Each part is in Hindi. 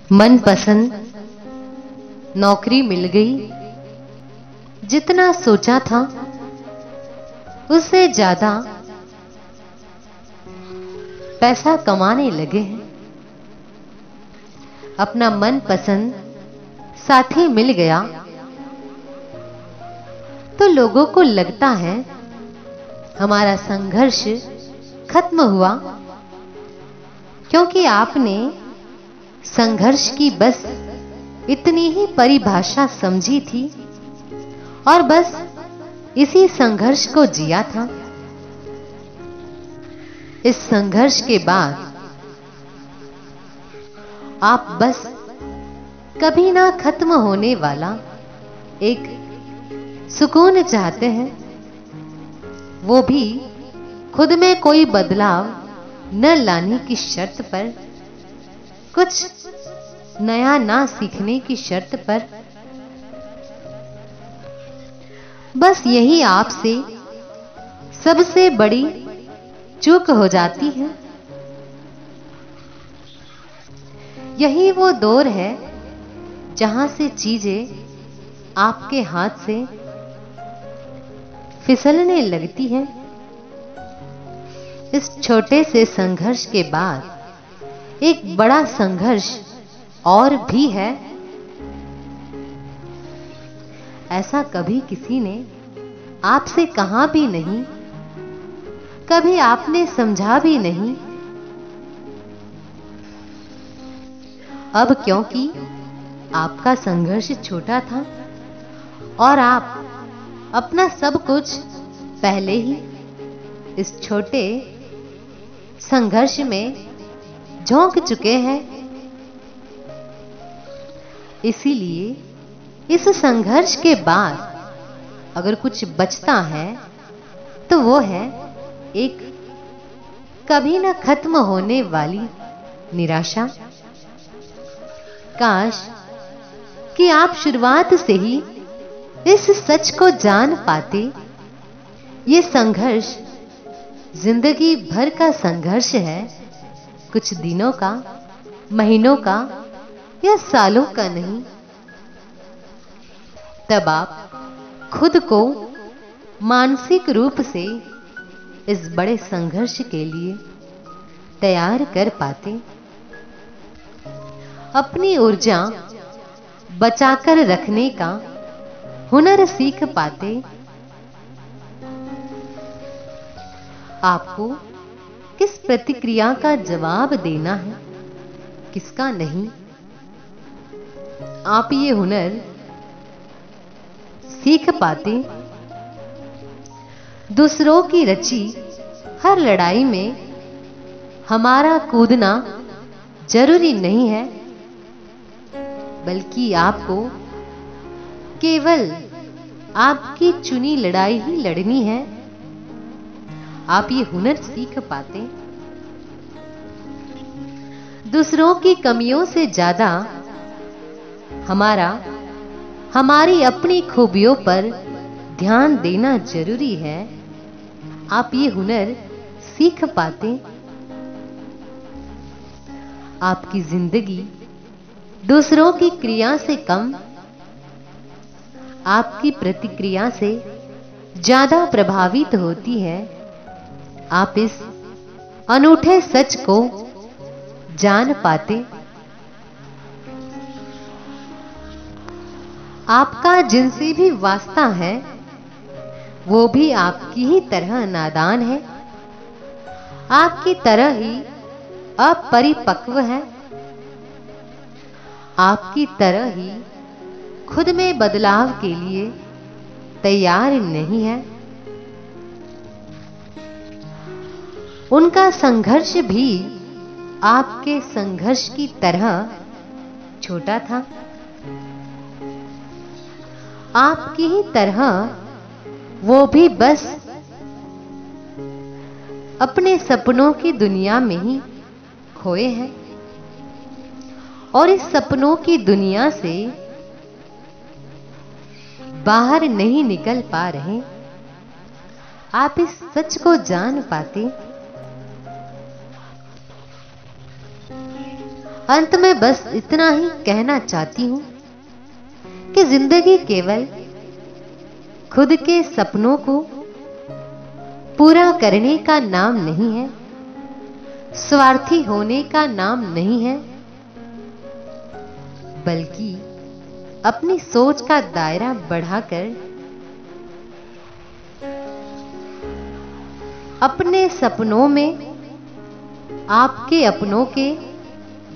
मनपसंद नौकरी मिल गई। जितना सोचा था उससे ज्यादा पैसा कमाने लगे हैं। अपना मनपसंद साथी मिल गया तो लोगों को लगता है हमारा संघर्ष खत्म हुआ, क्योंकि आपने संघर्ष की बस इतनी ही परिभाषा समझी थी और बस इसी संघर्ष को जिया था। इस संघर्ष के बाद आप बस कभी ना खत्म होने वाला एक सुकून चाहते हैं, वो भी खुद में कोई बदलाव न लाने की शर्त पर, कुछ नया ना सीखने की शर्त पर। बस यही आपसे सबसे बड़ी चूक हो जाती है। यही वो दौर है जहां से चीजें आपके हाथ से फिसलने लगती हैं। इस छोटे से संघर्ष के बाद एक बड़ा संघर्ष और भी है। ऐसा कभी किसी ने आपसे कहा भी नहीं, कभी आपने समझा भी नहीं। अब क्योंकि आपका संघर्ष छोटा था और आप अपना सब कुछ पहले ही इस छोटे संघर्ष में झोंक चुके हैं, इसीलिए इस संघर्ष के बाद अगर कुछ बचता है तो वो है एक कभी न खत्म होने वाली निराशा। काश कि आप शुरुआत से ही इस सच को जान पाते, ये संघर्ष जिंदगी भर का संघर्ष है, कुछ दिनों का, महीनों का या सालों का नहीं। तब आप खुद को मानसिक रूप से इस बड़े संघर्ष के लिए तैयार कर पाते, अपनी ऊर्जा बचाकर रखने का हुनर सीख पाते। आपको किस प्रतिक्रिया का जवाब देना है, किसका नहीं, आप ये हुनर सीख पाते। दूसरों की रची हर लड़ाई में हमारा कूदना जरूरी नहीं है, बल्कि आपको केवल आपकी चुनी लड़ाई ही लड़नी है। आप ये हुनर सीख पाते। दूसरों की कमियों से ज्यादा हमारी अपनी खूबियों पर ध्यान देना जरूरी है। आप ये हुनर सीख पाते। आपकी जिंदगी दूसरों की क्रिया से कम, आपकी प्रतिक्रिया से ज्यादा प्रभावित होती है। आप इस अनूठे सच को जान पाते। आपका जिनसे भी वास्ता है वो भी आपकी ही तरह नादान है, आपकी तरह ही अपरिपक्व है, आपकी तरह ही खुद में बदलाव के लिए तैयार नहीं है। उनका संघर्ष भी आपके संघर्ष की तरह छोटा था। आपकी ही तरह वो भी बस अपने सपनों की दुनिया में ही खोए हैं और इस सपनों की दुनिया से बाहर नहीं निकल पा रहे। आप इस सच को जान पाते। अंत में बस इतना ही कहना चाहती हूं कि जिंदगी केवल खुद के सपनों को पूरा करने का नाम नहीं है, स्वार्थी होने का नाम नहीं है, बल्कि अपनी सोच का दायरा बढ़ाकर अपने सपनों में आपके अपनों के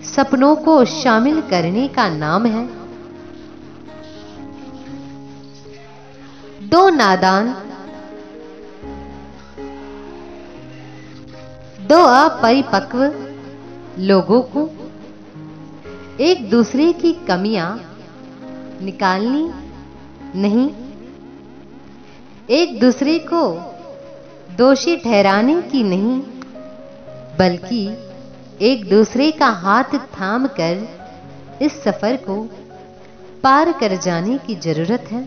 सपनों को शामिल करने का नाम है। दो नादान, दो अपरिपक्व लोगों को एक दूसरे की कमियां निकालनी नहीं, एक दूसरे को दोषी ठहराने की नहीं, बल्कि एक दूसरे का हाथ थाम कर इस सफर को पार कर जाने की जरूरत है।